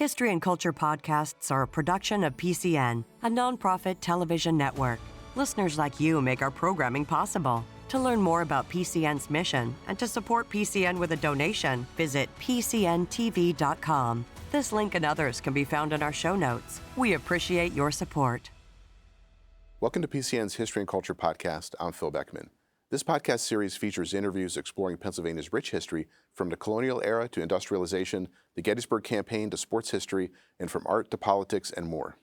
History and Culture podcasts are a production of PCN, a nonprofit television network. Listeners like you make our programming possible. To learn more about PCN's mission and to support PCN with a donation, visit pcntv.com. This link and others can be found in our show notes. We appreciate your support. Welcome to PCN's History and Culture podcast. I'm Phil Beckman. This podcast series features interviews exploring Pennsylvania's rich history from the colonial era to industrialization, the Gettysburg Campaign to sports history, and from art to politics and more.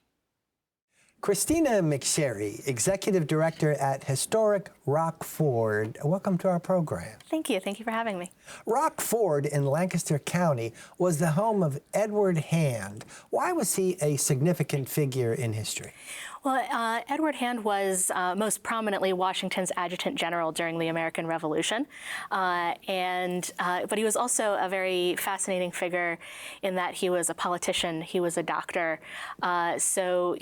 Christina McSherry, Executive Director at Historic Rockford. Welcome to our program. Thank you. Thank you for having me. Rockford in Lancaster County was the home of Edward Hand. Why was he a significant figure in history? Well, Edward Hand was most prominently Washington's Adjutant General during the American Revolution, but he was also a very fascinating figure in that he was a politician, he was a doctor, so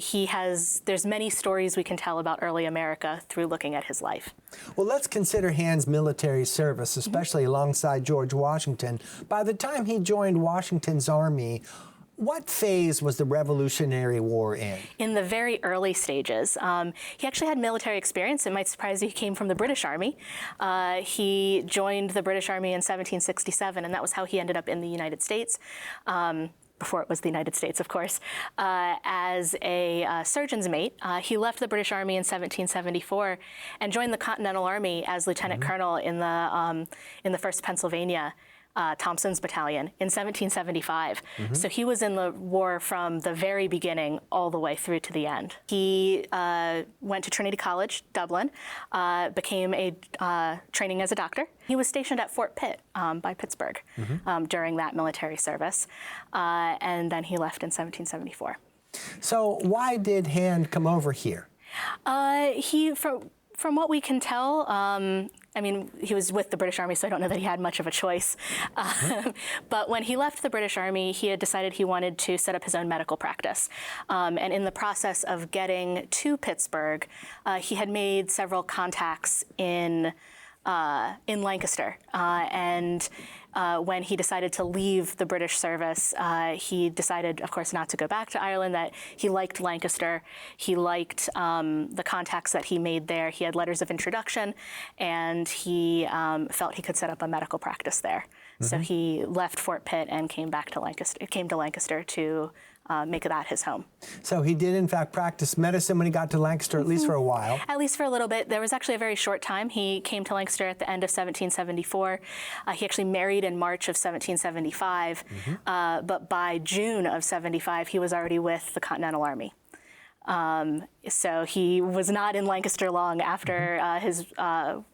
there's many stories we can tell about early America through looking at his life. Well, let's consider Hand's military service, especially alongside George Washington. By the time he joined Washington's army, what phase was the Revolutionary War in? In the very early stages. He actually had military experience. It might surprise you, he came from the British Army. He joined the British Army in 1767, and that was how he ended up in the United States. Before it was the United States, of course, as a surgeon's mate. He left the British Army in 1774 and joined the Continental Army as lieutenant colonel in the 1st Pennsylvania Thompson's battalion in 1775. So he was in the war from the very beginning all the way through to the end. He went to Trinity College, Dublin, became training as a doctor. He was stationed at Fort Pitt by Pittsburgh during that military service, and then he left in 1774. So why did Hand come over here? From what we can tell, I mean, he was with the British Army, so I don't know that he had much of a choice. But when he left the British Army, he had decided he wanted to set up his own medical practice. And in the process of getting to Pittsburgh, he had made several contacts in Lancaster. When he decided to leave the British service, he decided, of course, not to go back to Ireland, that he liked Lancaster. He liked the contacts that he made there. He had letters of introduction, and he felt he could set up a medical practice there. So he left Fort Pitt and came to Lancaster to make that his home. So he did, in fact, practice medicine when he got to Lancaster, at least for a while. At least for a little bit. There was actually a very short time. He came to Lancaster at the end of 1774. He actually married in March of 1775, but by June of 75, he was already with the Continental Army. So he was not in Lancaster long after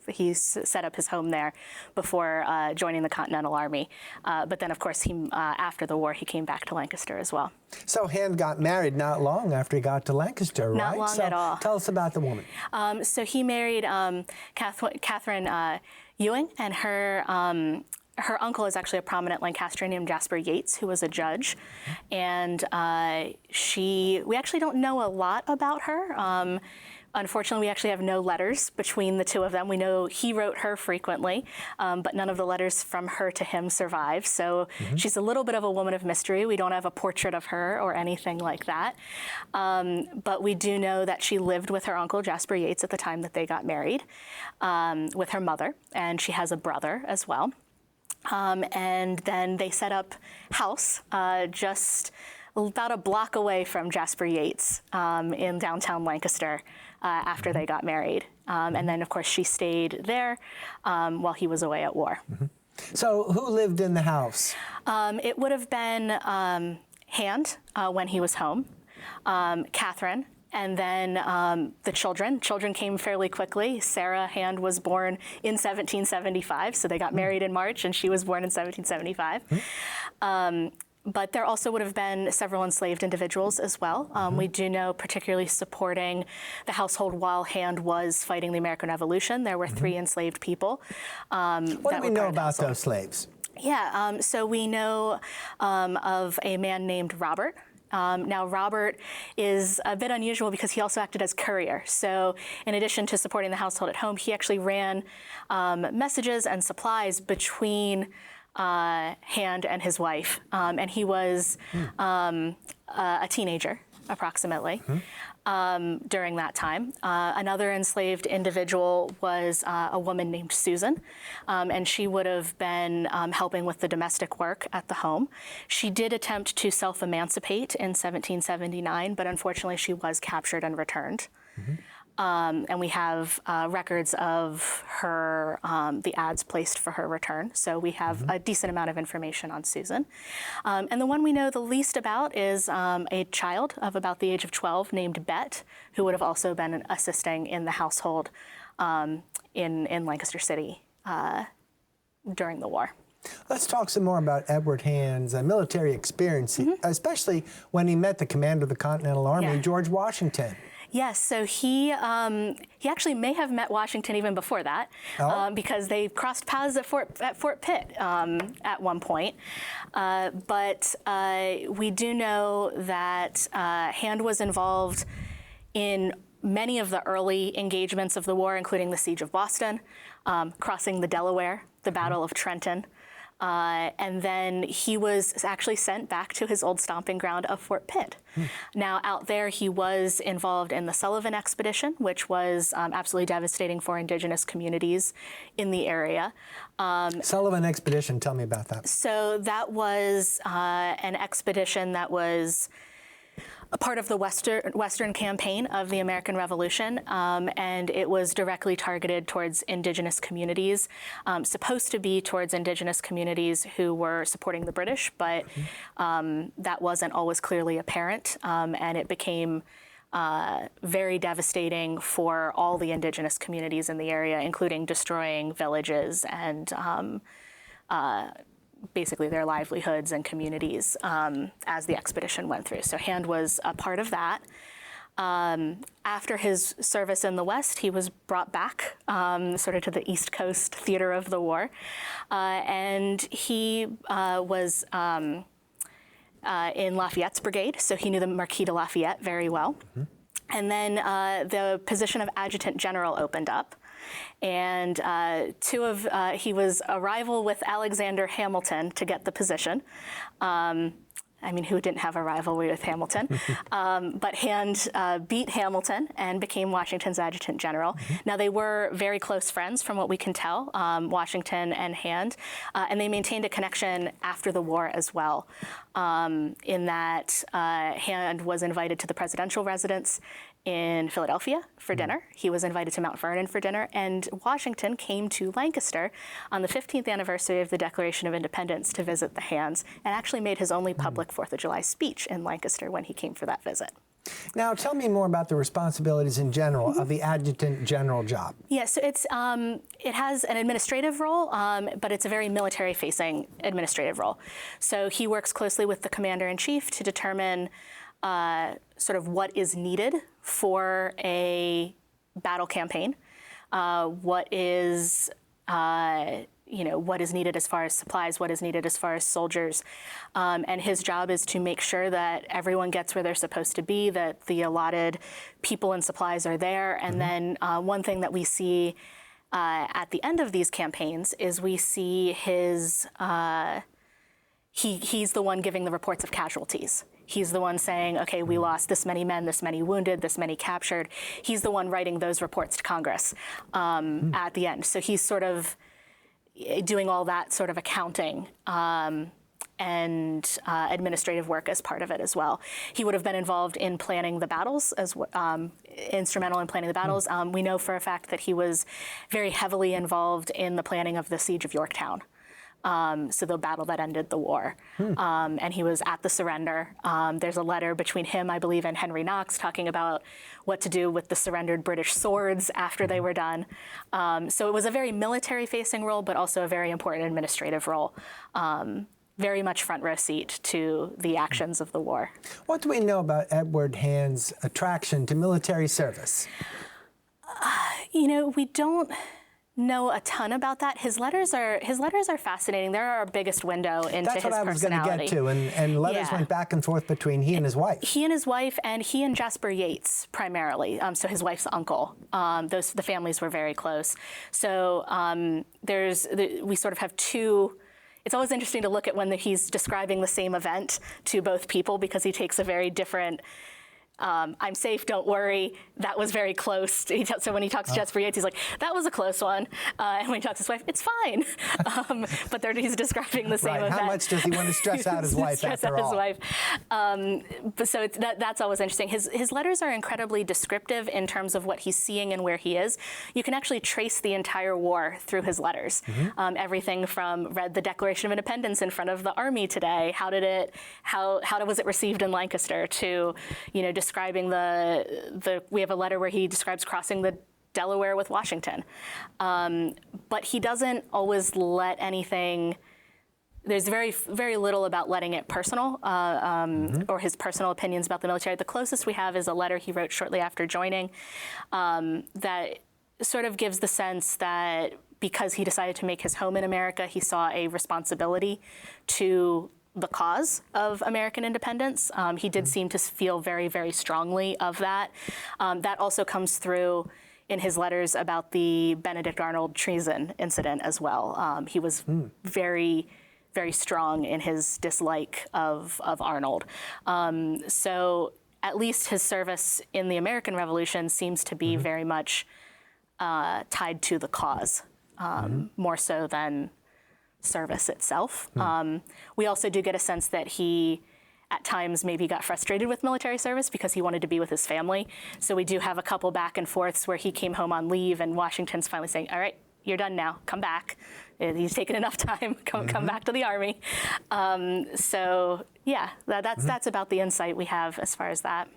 he set up his home there before joining the Continental Army. But then, of course, after the war, he came back to Lancaster as well. So Hand got married not long after he got to Lancaster, right? Not long at all. Tell us about the woman. So he married Catherine Ewing, and her uncle is actually a prominent Lancastrian named Jasper Yates, who was a judge. And we actually don't know a lot about her. Unfortunately, we actually have no letters between the two of them. We know he wrote her frequently, but none of the letters from her to him survive. So she's a little bit of a woman of mystery. We don't have a portrait of her or anything like that. But we do know that she lived with her uncle, Jasper Yates, at the time that they got married, with her mother, and she has a brother as well. And then they set up house just about a block away from Jasper Yates in downtown Lancaster after they got married. And then, of course, she stayed there while he was away at war. So who lived in the house? It would have been Hand when he was home, Catherine, and then the children. Children came fairly quickly. Sarah Hand was born in 1775, so they got married in March, and she was born in 1775. But there also would have been several enslaved individuals as well. We do know, particularly supporting the household while Hand was fighting the American Revolution, there were 3 enslaved people. What do we know about those slaves? Yeah, so we know of a man named Robert. Now, Robert is a bit unusual because he also acted as courier. So in addition to supporting the household at home, he actually ran messages and supplies between Hand and his wife, and he was a teenager, approximately, during that time. Another enslaved individual was a woman named Susan, and she would have been helping with the domestic work at the home. She did attempt to self-emancipate in 1779, but unfortunately she was captured and returned. And we have records of her, the ads placed for her return. So we have a decent amount of information on Susan. And the one we know the least about is a child of about the age of 12 named Bet, who would have also been assisting in the household in Lancaster City during the war. Let's talk some more about Edward Hand's military experience, especially when he met the commander of the Continental Army, George Washington. Yes, so he actually may have met Washington even before that, because they crossed paths at Fort Pitt at one point. But we do know that Hand was involved in many of the early engagements of the war, including the Siege of Boston, crossing the Delaware, the Battle of Trenton. And then he was actually sent back to his old stomping ground of Fort Pitt. Now, out there, he was involved in the Sullivan Expedition, which was absolutely devastating for indigenous communities in the area. Sullivan Expedition, tell me about that. So that was an expedition that was a part of the Western campaign of the American Revolution, and it was directly targeted towards indigenous communities, supposed to be towards indigenous communities who were supporting the British, but that wasn't always clearly apparent, and it became very devastating for all the indigenous communities in the area, including destroying villages and basically their livelihoods and communities as the expedition went through. So Hand was a part of that. After his service in the West, he was brought back sort of to the East Coast theater of the war. And he was in Lafayette's brigade, so he knew the Marquis de Lafayette very well. And then the position of Adjutant General opened up. And he was a rival with Alexander Hamilton to get the position. I mean, who didn't have a rivalry with Hamilton? But Hand beat Hamilton and became Washington's Adjutant General. Now, they were very close friends, from what we can tell, Washington and Hand, and they maintained a connection after the war as well, in that Hand was invited to the presidential residence in Philadelphia for dinner. He was invited to Mount Vernon for dinner, and Washington came to Lancaster on the 15th anniversary of the Declaration of Independence to visit the Hands, and actually made his only public 4th of July speech in Lancaster when he came for that visit. Now, tell me more about the responsibilities in general of the Adjutant General job. Yeah, so it has an administrative role, but it's a very military-facing administrative role. So he works closely with the Commander-in-Chief to determine sort of what is needed for a battle campaign, what is needed as far as supplies, what is needed as far as soldiers. And his job is to make sure that everyone gets where they're supposed to be, that the allotted people and supplies are there. And then one thing that we see at the end of these campaigns is we see his, he's the one giving the reports of casualties. He's the one saying, okay, we lost this many men, this many wounded, this many captured. He's the one writing those reports to Congress at the end. So he's sort of doing all that sort of accounting and administrative work as part of it as well. He would have been involved in planning the battles, as instrumental in planning the battles. We know for a fact that he was very heavily involved in the planning of the Siege of Yorktown. So the battle that ended the war. And he was at the surrender. There's a letter between him, I believe, and Henry Knox talking about what to do with the surrendered British swords after they were done. So it was a very military-facing role, but also a very important administrative role. Very much front row seat to the actions of the war. What do we know about Edward Hand's attraction to military service? We don't know a ton about that. His letters are fascinating. They're our biggest window into his personality. That's what I was going to get to, and letters went back and forth between he and his wife. He and his wife, and he and Jasper Yates primarily. So his wife's uncle. The families were very close. So we sort of have two it's always interesting to look at when he's describing the same event to both people, because he takes a very different, I'm safe, don't worry, that was very close. So when he talks to Jasper Yates, he's like, that was a close one. And when he talks to his wife, it's fine. But he's describing the same event. How much does he want to stress out his wife after all? But so that's always interesting. His letters are incredibly descriptive in terms of what he's seeing and where he is. You can actually trace the entire war through his letters. Everything from read the Declaration of Independence in front of the Army today. How was it received in Lancaster? To, describing we have a letter where he describes crossing the Delaware with Washington. But he doesn't always let anything, there's very, very little about letting it personal, or his personal opinions about the military. The closest we have is a letter he wrote shortly after joining, that sort of gives the sense that because he decided to make his home in America, he saw a responsibility to the cause of American independence. He did seem to feel very, very strongly of that. That also comes through in his letters about the Benedict Arnold treason incident as well. He was very, very strong in his dislike of Arnold. So at least his service in the American Revolution seems to be very much tied to the cause, more so than service itself. We also do get a sense that he at times maybe got frustrated with military service because he wanted to be with his family. So we do have a couple back and forths where he came home on leave and Washington's finally saying, all right, you're done now, come back. He's taken enough time, come back to the Army. So yeah, that's about the insight we have as far as that.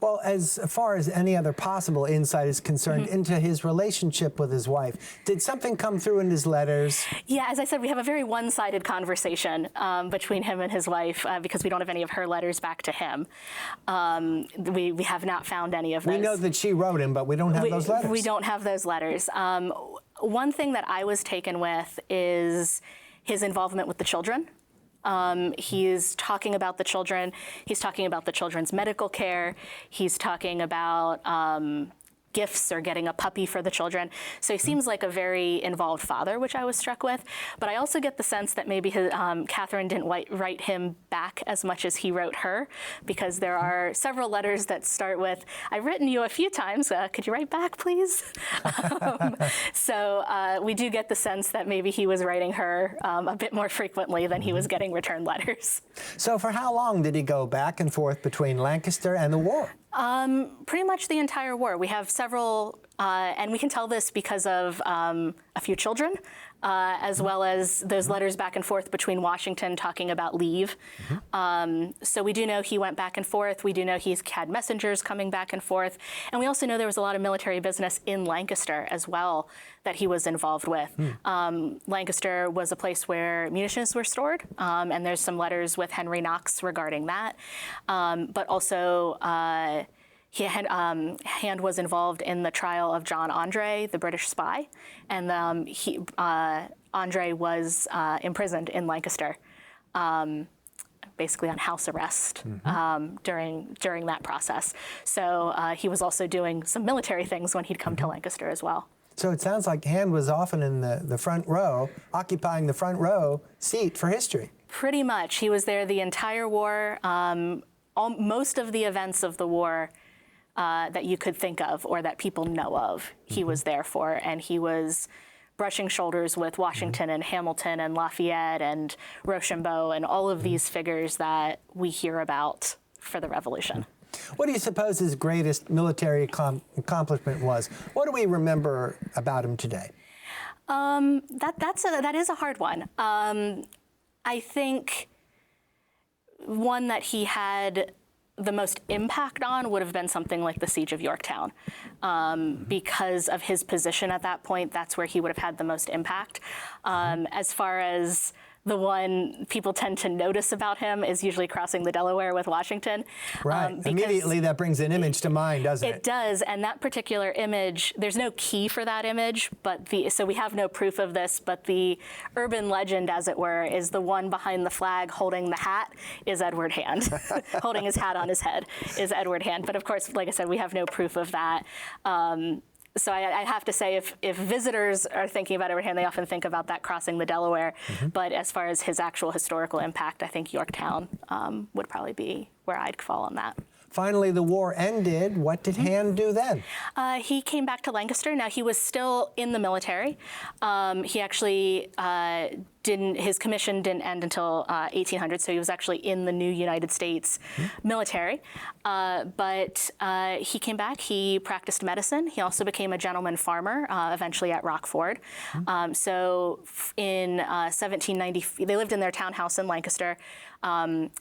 Well, as far as any other possible insight is concerned into his relationship with his wife, did something come through in his letters? Yeah, as I said, we have a very one-sided conversation between him and his wife because we don't have any of her letters back to him. We have not found any of those. We know that she wrote him, but we don't have those letters. We don't have those letters. One thing that I was taken with is his involvement with the children. He's talking about the children. He's talking about the children's medical care. He's talking about gifts or getting a puppy for the children. So he seems like a very involved father, which I was struck with. But I also get the sense that maybe Catherine didn't write him back as much as he wrote her, because there are several letters that start with, I've written you a few times, could you write back, please? So we do get the sense that maybe he was writing her a bit more frequently than he was getting return letters. So for how long did he go back and forth between Lancaster and the war? Pretty much the entire war. We have several, and we can tell this because of a few children, as well as those letters back and forth between Washington talking about leave. So we do know he went back and forth. We do know he's had messengers coming back and forth. And we also know there was a lot of military business in Lancaster as well that he was involved with. Lancaster was a place where munitions were stored, and there's some letters with Henry Knox regarding that. But also, Hand was involved in the trial of John Andre, the British spy, and Andre was imprisoned in Lancaster, basically on house arrest during that process. So he was also doing some military things when he'd come to Lancaster as well. So it sounds like Hand was often in the front row, occupying the front row seat for history. Pretty much. He was there the entire war. Most of the events of the war that you could think of or that people know of, he was there for, and he was brushing shoulders with Washington and Hamilton and Lafayette and Rochambeau and all of these figures that we hear about for the Revolution. What do you suppose his greatest military accomplishment was? What do we remember about him today? That is a hard one. I think one that he had the most impact on would have been something like the Siege of Yorktown. Because of his position at that point, that's where he would have had the most impact. As far as the one people tend to notice about him is usually crossing the Delaware with Washington. Right. Immediately that brings an image to mind, doesn't it? It does, and that particular image, there's no key for that image, so we have no proof of this, but the urban legend, as it were, is the one behind the flag holding the hat is Edward Hand. Holding his hat on his head is Edward Hand. But of course, like I said, we have no proof of that. So I have to say, if visitors are thinking about Edward Hand, they often think about that crossing the Delaware. But as far as his actual historical impact, I think Yorktown would probably be where I'd fall on that. Finally, the war ended. What did Hand do then? He came back to Lancaster. Now, he was still in the military. He actually his commission didn't end until 1800, so he was actually in the new United States military. But he came back. He practiced medicine. He also became a gentleman farmer, eventually at Rockford. So in 1790, they lived in their townhouse in Lancaster.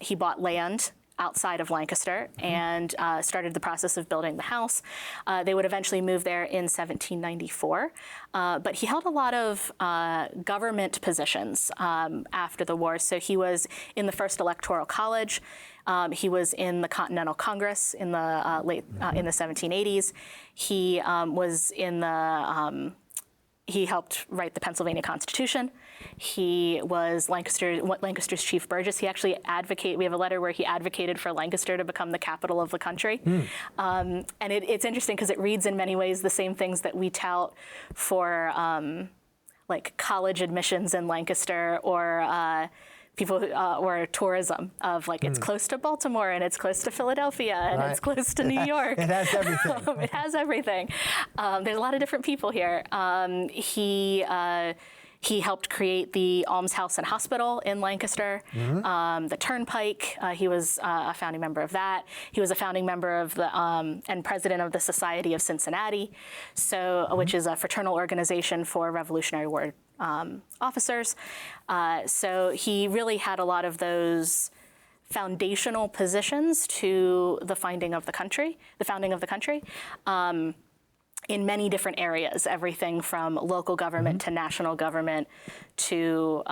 He bought land outside of Lancaster and started the process of building the house. They would eventually move there in 1794. But he held a lot of government positions after the war. So he was in the first Electoral College. He was in the Continental Congress in the in the 1780s. He was in the he helped write the Pennsylvania Constitution. He was Lancaster's chief burgess. He actually we have a letter where he advocated for Lancaster to become the capital of the country. And it's interesting because it reads in many ways the same things that we tout for like college admissions in Lancaster or people or tourism of like it's close to Baltimore and it's close to Philadelphia and it's close to New York. It has everything. It has everything. There's a lot of different people here. He helped create the Almshouse and Hospital in Lancaster, the Turnpike. He was a founding member of that. He was a founding member of the and president of the Society of Cincinnati, which is a fraternal organization for Revolutionary War officers. So he really had a lot of those foundational positions to the founding of the country. In many different areas, everything from local government to national government to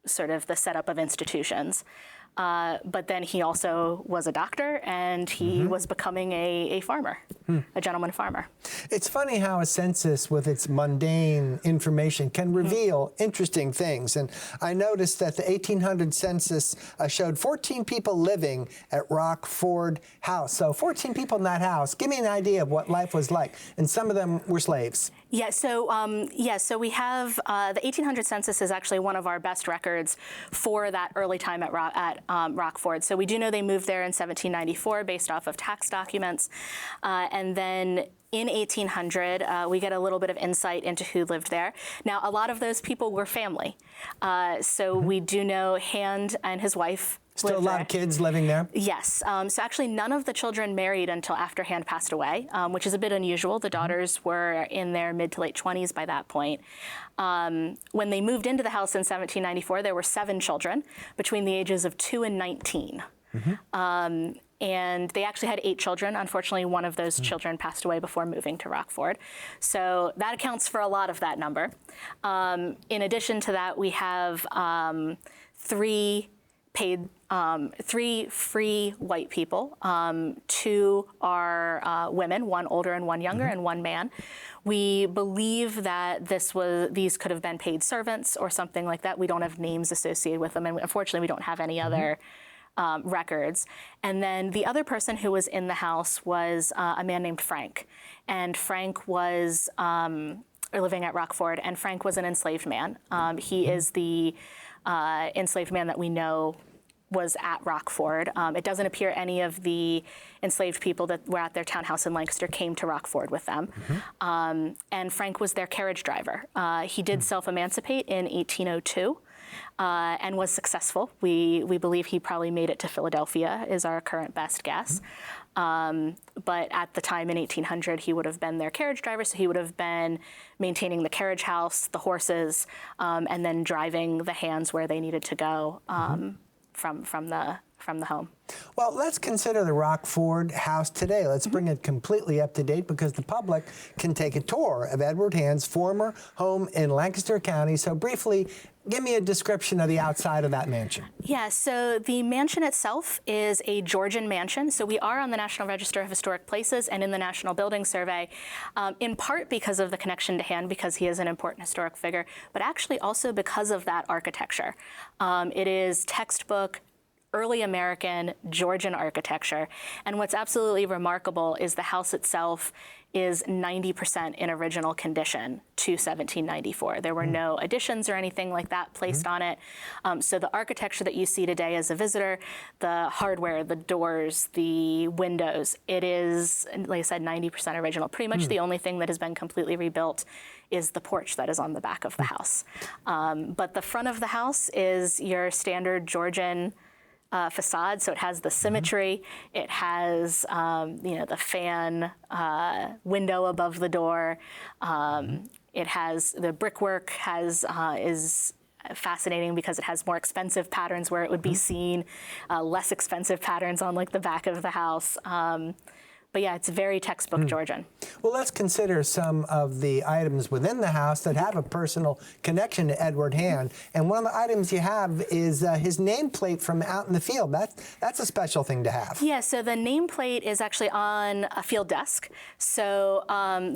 sort of the setup of institutions. But then he also was a doctor and he was becoming a farmer, a gentleman farmer. It's funny how a census with its mundane information can reveal interesting things. And I noticed that the 1800 census showed 14 people living at Rockford House. So 14 people in that house. Give me an idea of what life was like. And some of them were slaves. Yeah, so we have the 1800 census is actually one of our best records for that early time at Rockford. So we do know they moved there in 1794 based off of tax documents. And then in 1800, we get a little bit of insight into who lived there. Now, a lot of those people were family. So we do know Hand and his wife Still a lot of kids living there? Yes. So actually none of the children married until after Hand passed away, which is a bit unusual. The daughters were in their mid to late 20s by that point. When they moved into the house in 1794, there were 7 children between the ages of 2 and 19. And they actually had 8 children. Unfortunately, one of those children passed away before moving to Rockford. So that accounts for a lot of that number. In addition to that, we have 3 free white people. 2 are women, 1 older and 1 younger, and 1 man. We believe that these could have been paid servants or something like that. We don't have names associated with them, and unfortunately, we don't have any other records. And then the other person who was in the house was a man named Frank. And Frank was living at Rockford, and Frank was an enslaved man. He is the enslaved man that we know was at Rockford. It doesn't appear any of the enslaved people that were at their townhouse in Lancaster came to Rockford with them. And Frank was their carriage driver. He did self-emancipate in 1802 and was successful. We believe he probably made it to Philadelphia, is our current best guess. But at the time in 1800, he would have been their carriage driver, so he would have been maintaining the carriage house, the horses, and then driving the hands where they needed to go from the home. Well, let's consider the Rockford house today. Let's bring it completely up to date because the public can take a tour of Edward Hand's former home in Lancaster County. So briefly, give me a description of the outside of that mansion. Yeah, so the mansion itself is a Georgian mansion. So we are on the National Register of Historic Places and in the National Building Survey, in part because of the connection to Hand, because he is an important historic figure, but actually also because of that architecture. It is textbook early American Georgian architecture. And what's absolutely remarkable is the house itself is 90% in original condition to 1794. There were no additions or anything like that placed on it. So the architecture that you see today as a visitor, the hardware, the doors, the windows, it is, like I said, 90% original. Pretty much the only thing that has been completely rebuilt is the porch that is on the back of the house. But the front of the house is your standard Georgian facade, so it has the symmetry. It has, the fan window above the door. It has the brickwork is fascinating because it has more expensive patterns where it would be seen, less expensive patterns on like the back of the house. But yeah, it's very textbook Georgian. Well, let's consider some of the items within the house that have a personal connection to Edward Hand. And one of the items you have is his nameplate from out in the field. That's a special thing to have. Yeah, so the nameplate is actually on a field desk. So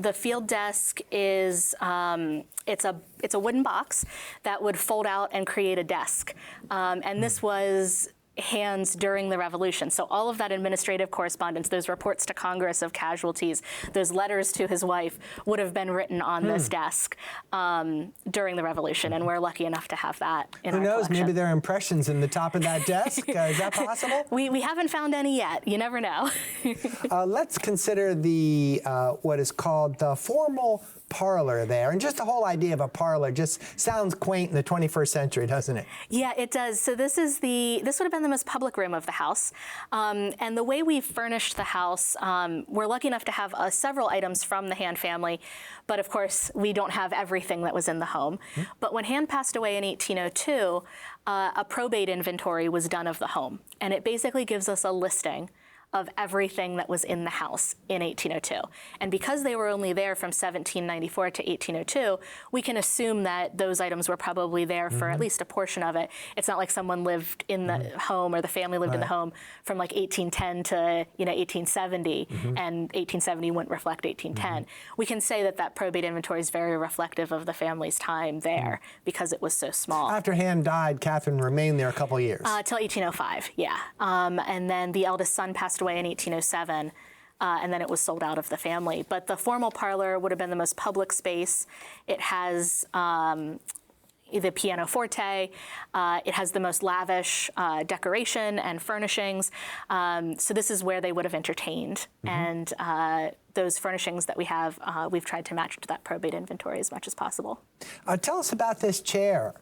the field desk is, it's a wooden box that would fold out and create a desk. And this was Hand's during the Revolution. So all of that administrative correspondence, those reports to Congress of casualties, those letters to his wife would have been written on this desk during the Revolution, and we're lucky enough to have that in our collection. Who knows, maybe there are impressions in the top of that desk. Is that possible? We haven't found any yet. You never know. Let's consider the what is called the formal parlor there. And just the whole idea of a parlor just sounds quaint in the 21st century, doesn't it? Yeah, it does. So this would have been the most public room of the house. And the way we furnished the house, we're lucky enough to have several items from the Hand family, but of course we don't have everything that was in the home. But when Hand passed away in 1802, a probate inventory was done of the home. And it basically gives us a listing of everything that was in the house in 1802. And because they were only there from 1794 to 1802, we can assume that those items were probably there for at least a portion of it. It's not like someone lived in the home or the family lived in the home from like 1810 to 1870, and 1870 wouldn't reflect 1810. We can say that that probate inventory is very reflective of the family's time there because it was so small. After Hand died, Catherine remained there a couple years. Till 1805, yeah. And then the eldest son passed away in 1807, and then it was sold out of the family. But the formal parlor would have been the most public space. It has the pianoforte. It has the most lavish decoration and furnishings. So this is where they would have entertained. And those furnishings that we have, we've tried to match to that probate inventory as much as possible. Tell us about this chair.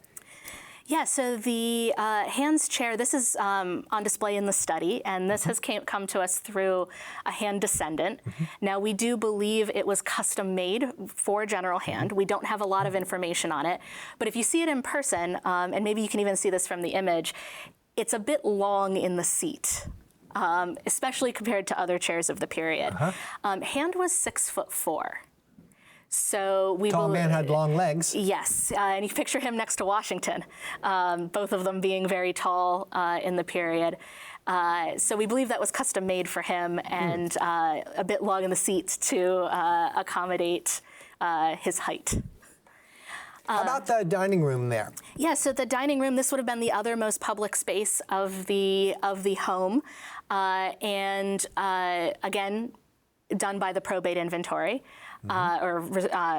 Yeah, so the Hand's chair, this is on display in the study, and this has come to us through a Hand descendant. Now, we do believe it was custom made for General Hand. We don't have a lot of information on it, but if you see it in person, and maybe you can even see this from the image, it's a bit long in the seat. Especially compared to other chairs of the period. Hand was 6'4". So Tall man had long legs. Yes, and you picture him next to Washington, both of them being very tall in the period. So we believe that was custom made for him and a bit long in the seats to accommodate his height. How about the dining room there? Yeah, so the dining room, this would have been the other most public space of the home. And again, done by the probate inventory.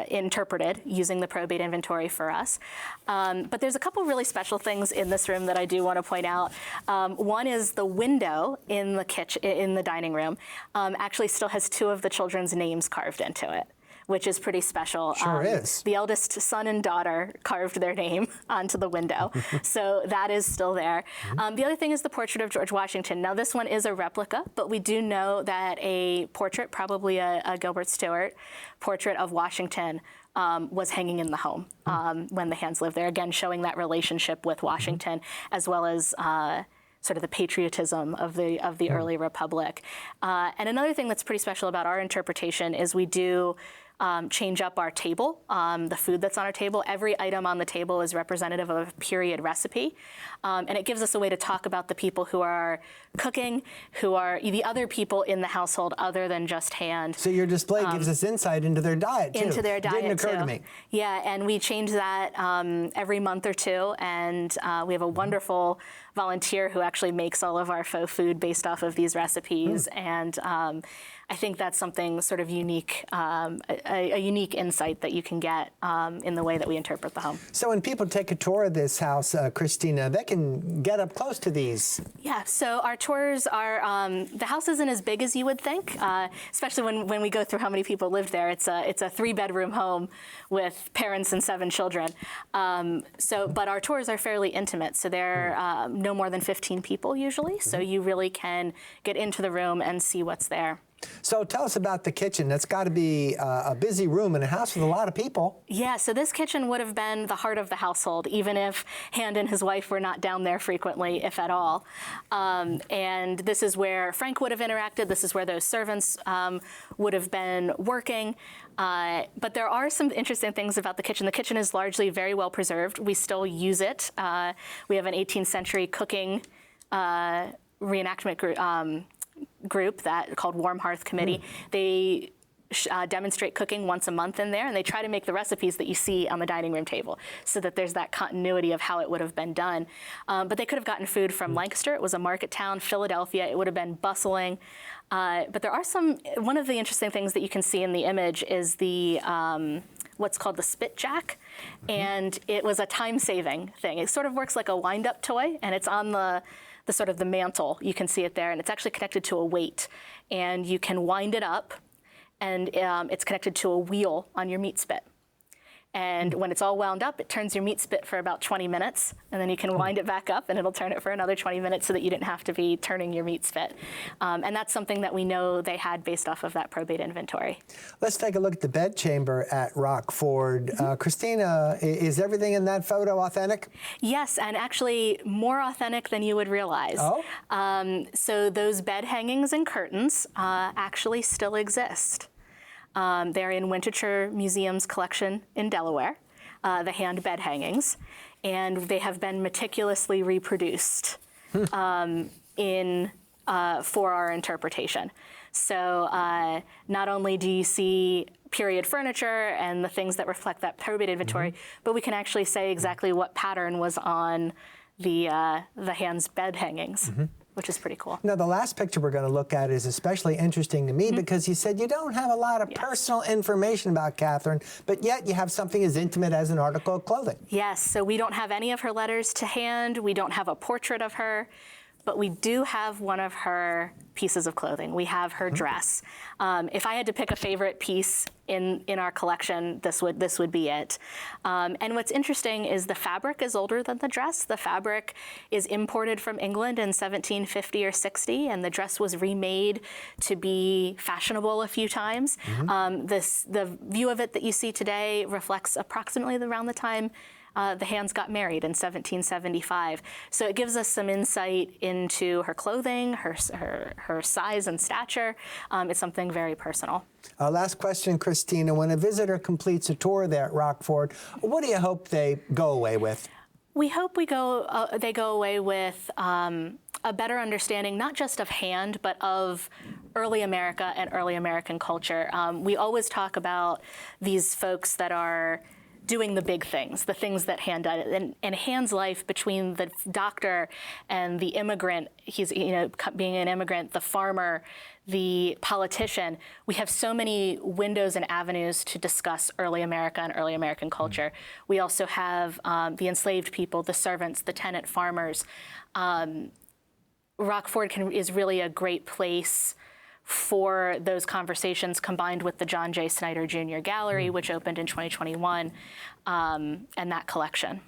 Interpreted using the probate inventory for us. But there's a couple really special things in this room that I do want to point out. One is the window in the in the dining room actually still has two of the children's names carved into it, which is pretty special. Sure is. The eldest son and daughter carved their name onto the window, so that is still there. The other thing is the portrait of George Washington. Now, this one is a replica, but we do know that a portrait, probably a Gilbert Stuart portrait of Washington, was hanging in the home when the Hands lived there, again showing that relationship with Washington, as well as sort of the patriotism of the early republic. And another thing that's pretty special about our interpretation is we do change up our table, the food that's on our table. Every item on the table is representative of a period recipe. And it gives us a way to talk about the people who are cooking, who are the other people in the household other than just Hand. So your display gives us insight into their diet, too. Into their diet, Didn't occur to me. Yeah, and we change that every month or two, and we have a wonderful volunteer who actually makes all of our faux food based off of these recipes. And I think that's something sort of unique, a unique insight that you can get in the way that we interpret the home. So when people take a tour of this house, Christina, they can get up close to these. Yeah, so our tours are, the house isn't as big as you would think, especially when we go through how many people lived there. It's a 3-bedroom home with parents and 7 children. But our tours are fairly intimate, so they're no more than 15 people usually, so you really can get into the room and see what's there. So tell us about the kitchen. That's got to be a busy room in a house with a lot of people. Yeah, so this kitchen would have been the heart of the household, even if Hand and his wife were not down there frequently, if at all. And this is where Frank would have interacted. This is where those servants would have been working. But there are some interesting things about the kitchen. The kitchen is largely very well preserved. We still use it. We have an 18th century cooking reenactment group that called Warm Hearth Committee. They demonstrate cooking once a month in there, and they try to make the recipes that you see on the dining room table so that there's that continuity of how it would have been done. But they could have gotten food from Lancaster. It was a market town. Philadelphia, it would have been bustling. But there are one of the interesting things that you can see in the image is the what's called the spit jack, and it was a time-saving thing. It sort of works like a wind-up toy, and it's on the sort of the mantle. You can see it there, and it's actually connected to a weight, and you can wind it up, and it's connected to a wheel on your meat spit. And when it's all wound up, it turns your meat spit for about 20 minutes, and then you can wind it back up, and it'll turn it for another 20 minutes so that you didn't have to be turning your meat spit. And that's something that we know they had based off of that probate inventory. Let's take a look at the bedchamber at Rockford. Christina, is everything in that photo authentic? Yes, and actually more authentic than you would realize. Oh? So those bed hangings and curtains actually still exist. They're in Winterthur Museum's collection in Delaware, the hand bed hangings, and they have been meticulously reproduced for our interpretation. So not only do you see period furniture and the things that reflect that probate inventory, but we can actually say exactly what pattern was on the hand's bed hangings. Which is pretty cool. Now, the last picture we're going to look at is especially interesting to me because you said you don't have a lot of personal information about Catherine, but yet you have something as intimate as an article of clothing. Yes, so we don't have any of her letters to hand. We don't have a portrait of her, but we do have one of her pieces of clothing. We have her dress. If I had to pick a favorite piece in our collection, this would be it. And what's interesting is the fabric is older than the dress. The fabric is imported from England in 1750 or 60, and the dress was remade to be fashionable a few times. The view of it that you see today reflects approximately around the time the Hands got married in 1775. So it gives us some insight into her clothing, her size and stature. It's something very personal. Last question, Christina. When a visitor completes a tour there at Rockford, what do you hope they go away with? We hope they go away with a better understanding, not just of hand, but of early America and early American culture. We always talk about these folks that are doing the big things, the things that Hand did. And Hand's life between the doctor and the immigrant, he's being an immigrant, the farmer, the politician, we have so many windows and avenues to discuss early America and early American culture. We also have the enslaved people, the servants, the tenant farmers. Rockford is really a great place for those conversations, combined with the John J. Snyder Jr. Gallery, which opened in 2021, and that collection.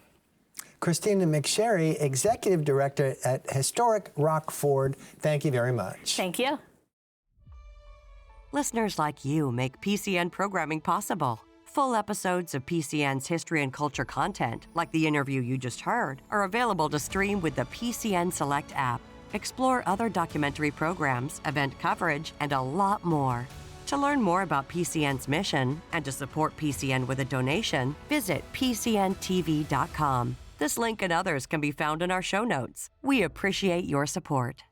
Christina McSherry, Executive Director at Historic Rockford, thank you very much. Thank you. Listeners like you make PCN programming possible. Full episodes of PCN's history and culture content, like the interview you just heard, are available to stream with the PCN Select app. Explore other documentary programs, event coverage, and a lot more. To learn more about PCN's mission and to support PCN with a donation, visit PCNTV.com. This link and others can be found in our show notes. We appreciate your support.